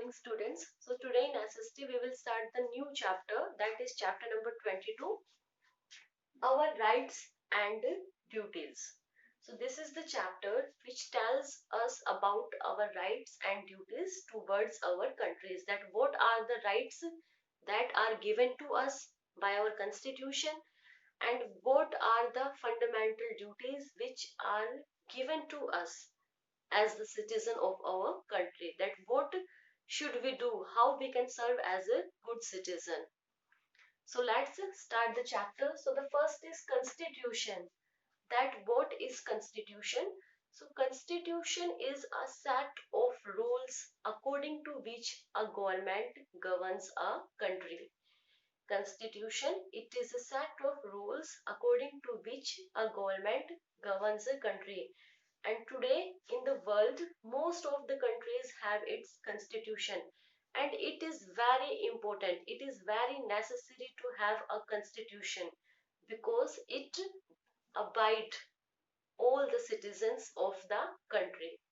morning, students. So today in SST we will start the new chapter, that is chapter number 22, our rights and duties. So this is the chapter which tells us about our rights and duties towards our countries, that what are the rights that are given to us by our constitution and what are the fundamental duties which are given to us as the citizen of our country, that what should we do, how we can serve as a good citizen. So let's start the chapter. So the first is constitution, that what is constitution. So constitution is a set of rules according to which a government governs a country. Constitution, it is a set of rules according to which a government governs a country. And today in the world, most of the countries have its constitution. And it is very important, it is very necessary to have a constitution because it abide all the citizens of the country.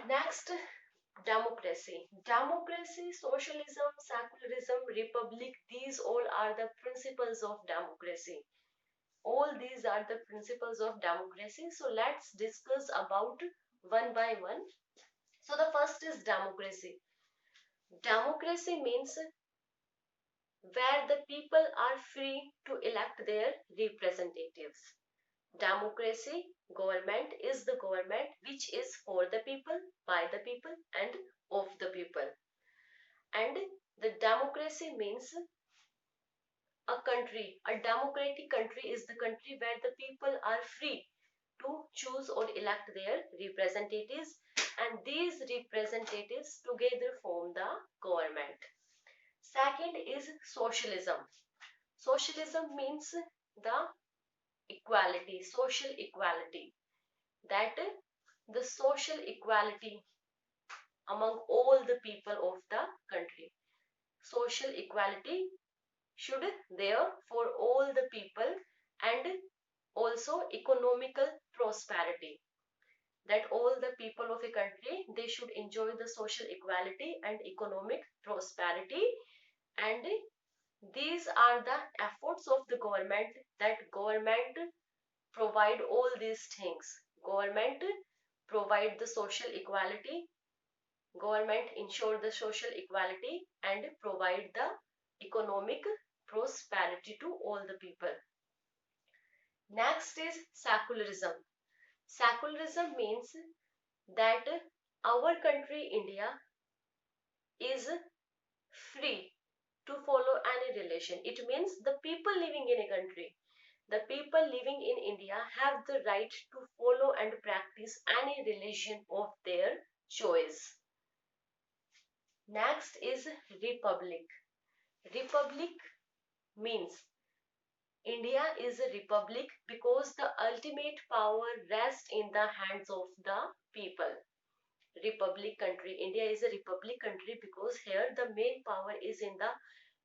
Next, democracy. Democracy, socialism, secularism, republic, these all are the principles of democracy. All these are the principles of democracy. So let's discuss about one by one. So the first is democracy. Democracy means where the people are free to elect their representatives. Democracy, government is the government which is for the people, by the people, and of the people. And the democracy means a country, a democratic country is the country where the people are free to choose or elect their representatives, and these representatives together form the government. Second is socialism. Socialism means the equality, social equality, that the social equality among all the people of the country. Social equality should there for all the people, and also economical prosperity, that all the people of a country they should enjoy the social equality and economic prosperity. And these are the efforts of the government, that government provide all these things. Government provide the social equality, government ensure the social equality and provide the economic prosperity to all the people. Next is secularism. Secularism means that our country India is free to follow any religion. It means the people living in a country, the people living in India have the right to follow and practice any religion of their choice. Next is republic. Republic means India is a republic because the ultimate power rests in the hands of the people. Republic country, India is a republic country because here the main power is in the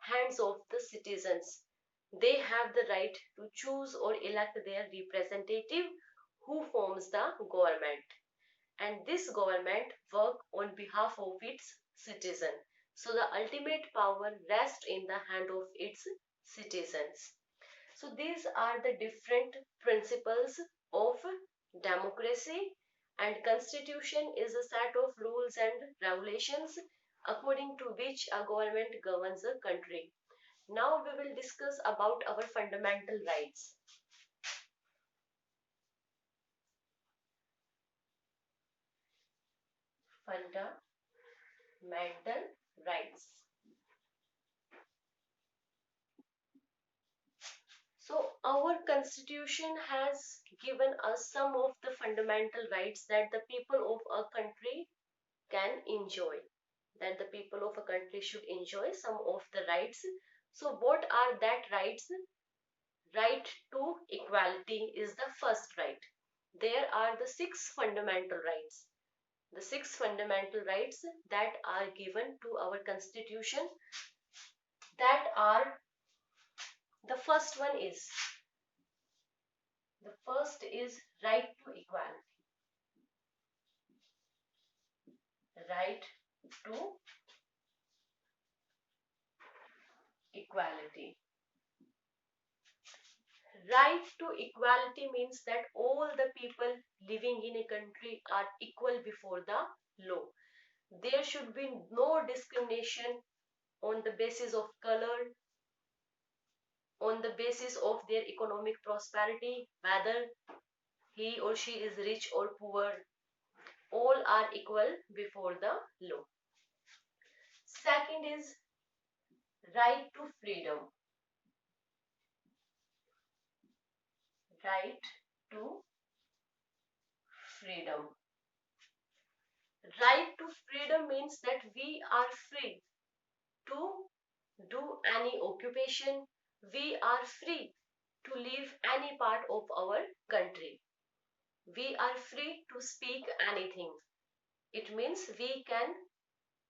hands of the citizens. They have the right to choose or elect their representative who forms the government, and this government work on behalf of its citizen. So the ultimate power rests in the hand of its citizens. So these are the different principles of democracy, and constitution is a set of rules and regulations according to which a government governs a country. Now we will discuss about our fundamental rights. Fundamental rights. So our constitution has given us some of the fundamental rights that the people of a country can enjoy, that the people of a country should enjoy some of the rights. So what are that rights? Right to equality is the first right. There are the six fundamental rights. The six fundamental rights that are given to our constitution, that are, the first one is, the first is right to equality. to equality. Right to equality means that all the people living in a country are equal before the law. There should be no discrimination on the basis of color, on the basis of their economic prosperity, whether he or she is rich or poor. All are equal before the law. Second is right to freedom. Right to freedom. Right to freedom means that we are free to do any occupation. We are free to live any part of our country. We are free to speak anything. It means we can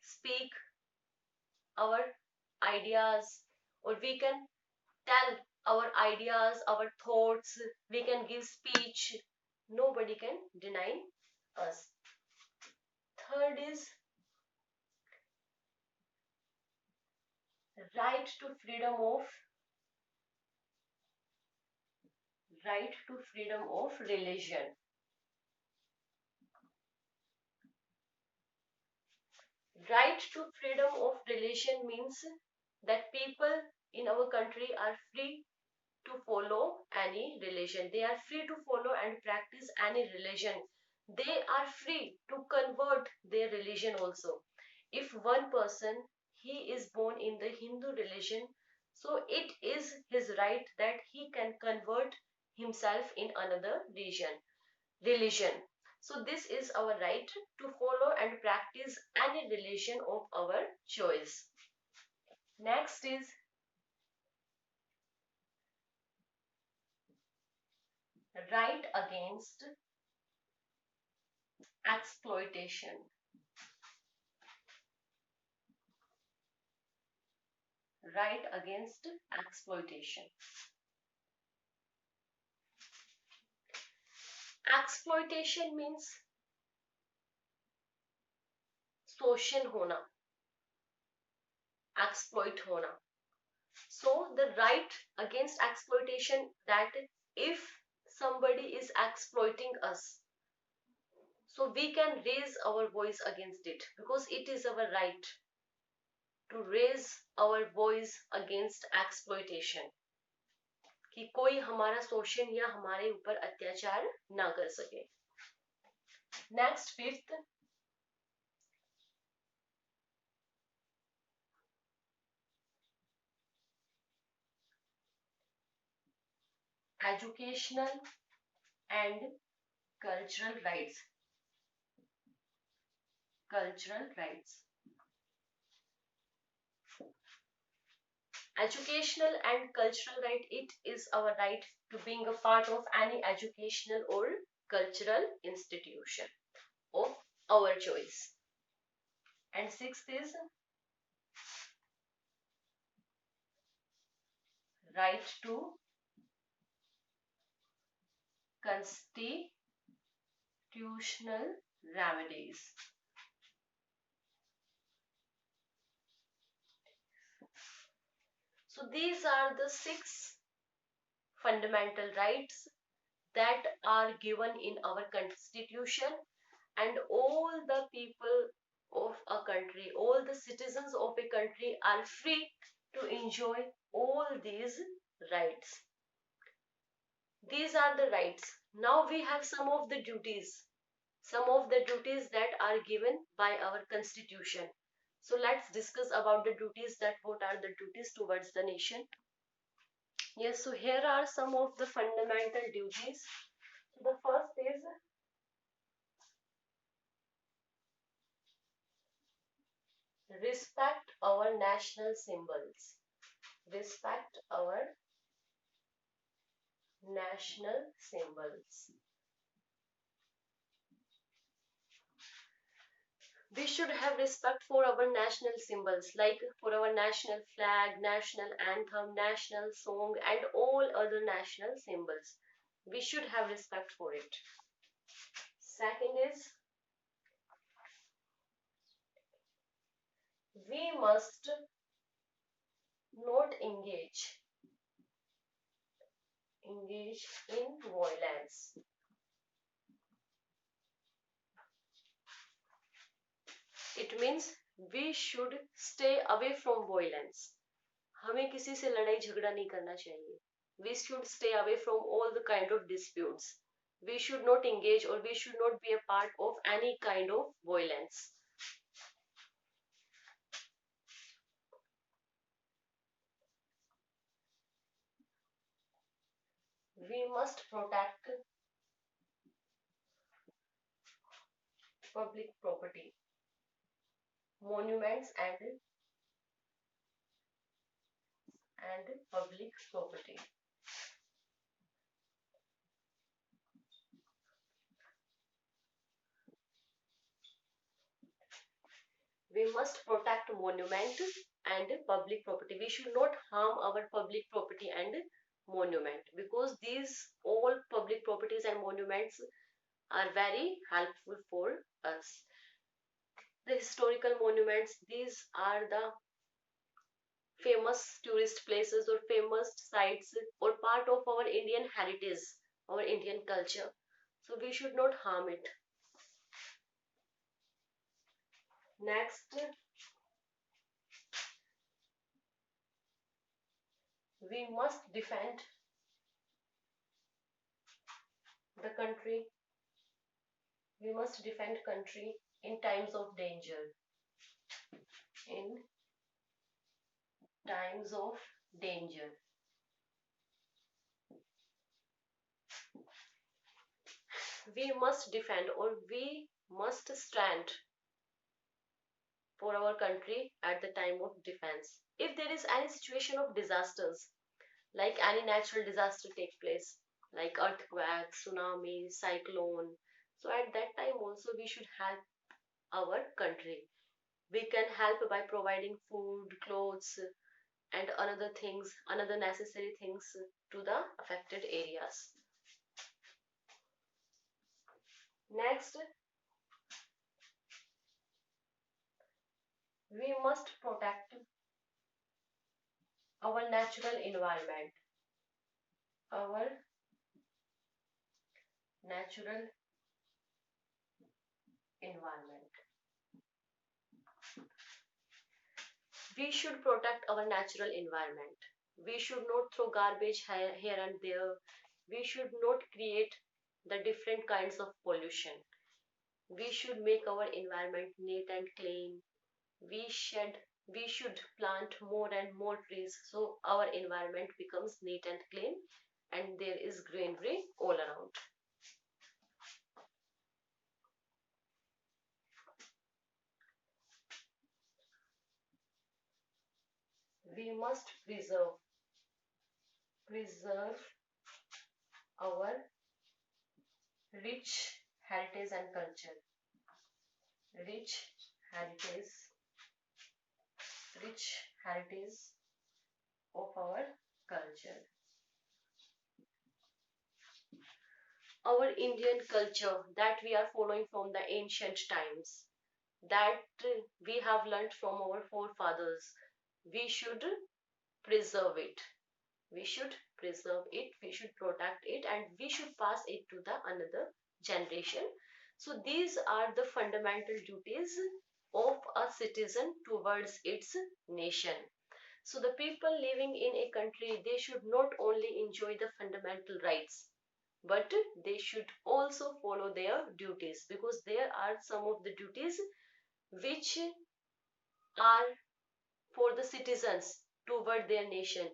speak our ideas, or we can tell our ideas, our thoughts, we can give speech. Nobody can deny us. Third is right to freedom of right to freedom of religion. Right to freedom of religion means that people in our country are free to follow any religion. They are free to follow and practice any religion. They are free to convert their religion also. If one person he is born in the Hindu religion, so it is his right that he can convert himself in another religion. So this is our right to follow and practice any religion of our choice. Next is right against exploitation. Right against exploitation. Exploitation means शोषण होना, exploit होना. So the right against exploitation, that if somebody is exploiting us, so we can raise our voice against it, because it is our right to raise our voice against exploitation, कि कोई हमारा शोषण या हमारे ऊपर अत्याचार ना कर सके. Next, fifth, educational and cultural rights. Cultural rights. Educational and cultural right, it is our right to being a part of any educational or cultural institution of our choice. And sixth is right to constitutional remedies. So these are the 6 fundamental rights that are given in our constitution, and all the people of a country, all the citizens of a country are free to enjoy all these rights. These are the rights. Now we have some of the duties. Some of the duties that are given by our constitution. So let's discuss about the duties, that what are the duties towards the nation. Yes, so here are some of the fundamental duties. So the first is respect our national symbols. Respect our national symbols. We should have respect for our national symbols, like for our national flag, national anthem, national song, and all other national symbols. We should have respect for it. Second is We must not engage in violence. It means we should stay away from violence. हमें किसी से लड़ाई झगड़ा नहीं करना चाहिए. We should stay away from all the kind of disputes. We should not engage or we should not be a part of any kind of violence. We must protect public property, monuments and public property. We must protect monument and public property. We should not harm our public property and monument, because these all public properties and monuments are very helpful for us. The historical monuments, these are the famous tourist places or famous sites or part of our Indian heritage, our Indian culture. So we should not harm it. Next, we must defend the country. We must defend country in times of danger. In times of danger. We must defend or we must stand for our country at the time of defense. If there is any situation of disasters, like any natural disaster take place, like earthquake, tsunami, cyclone, so at that time also we should help our country. We can help by providing food, clothes, and another things, another necessary things to the affected areas. Next, we must protect our natural environment. Our natural environment. We should protect our natural environment. We should not throw garbage here and there. We should not create the different kinds of pollution. We should make our environment neat and clean. We should plant more and more trees so our environment becomes neat and clean and there is greenery all around. We must preserve our rich heritage and culture. Rich heritage, rich heritage of our culture. Our Indian culture that we are following from the ancient times, that we have learnt from our forefathers. We should preserve it. We should preserve it, we should protect it, and we should pass it to the another generation. So these are the fundamental duties of a citizen towards its nation. So the people living in a country, they should not only enjoy the fundamental rights, but they should also follow their duties, because there are some of the duties which are for the citizens toward their nation.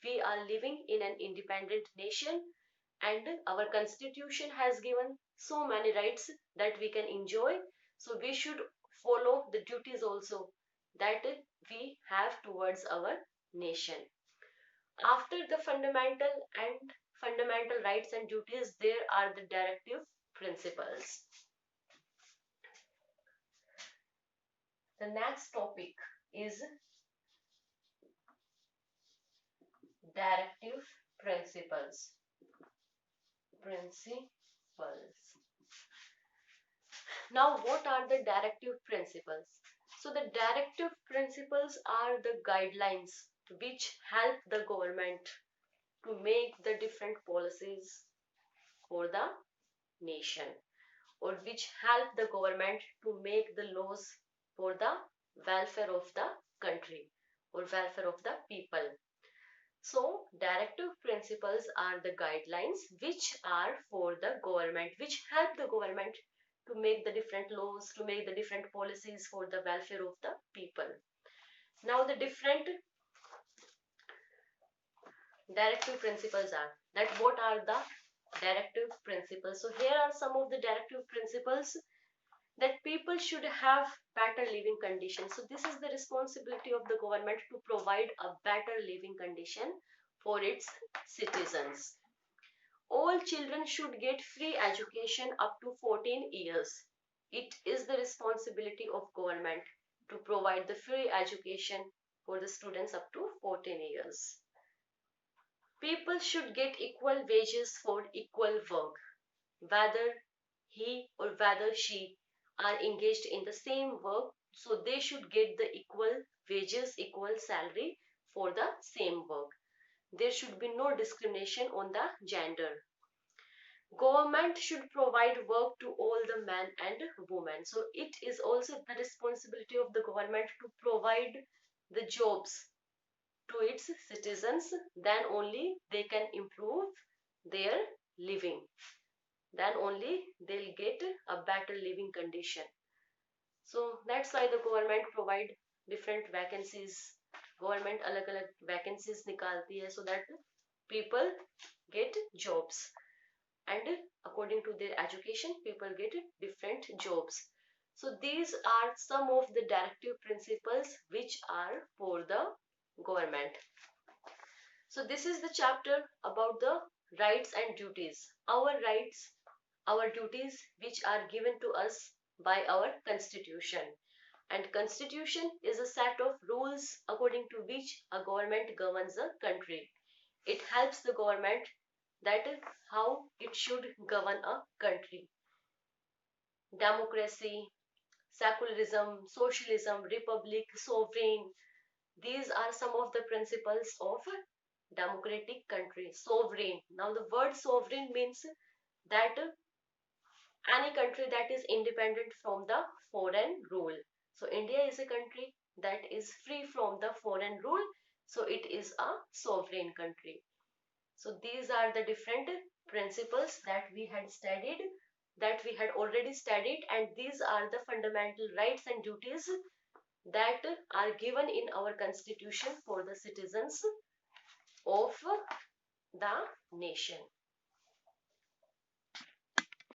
We are living in an independent nation, and our constitution has given so many rights that we can enjoy. So we should follow the duties also that we have towards our nation. After the fundamental rights and duties, there are the directive principles. The next topic is directive principles. Principles. Now, what are the directive principles? So the directive principles are the guidelines which help the government to make the different policies for the nation, or which help the government to make the laws for the welfare of the country or welfare of the people. So directive principles are the guidelines which are for the government, which help the government to make the different laws, to make the different policies for the welfare of the people. Now the different directive principles are that, what are the directive principles? So here are some of the directive principles: that people should have better living conditions. So this is the responsibility of the government to provide a better living condition for its citizens. All children should get free education up to 14 years. It is the responsibility of government to provide the free education for the students up to 14 years. People should get equal wages for equal work, whether he or whether she are engaged in the same work, so they should get the equal wages, equal salary for the same work. There should be no discrimination on the gender. Government should provide work to all the men and women. So it is also the responsibility of the government to provide the jobs to its citizens. Then only they can improve their living. Then only they'll get a better living condition. So that's why the government provide different vacancies. Government अलग अलग vacancies निकालती है so that people get jobs, and according to their education people get different jobs. So these are some of the directive principles which are for the government. So this is the chapter about the rights and duties. Our rights, our duties which are given to us by our constitution. And constitution is a set of rules according to which a government governs a country. It helps the government that how it should govern a country. Democracy, secularism, socialism, republic, sovereign, these are some of the principles of democratic country. Sovereign. Now the word sovereign means that any country that is independent from the foreign rule. So India is a country that is free from the foreign rule. So it is a sovereign country. So these are the different principles that we had studied, that we had already studied, and these are the fundamental rights and duties that are given in our constitution for the citizens of the nation.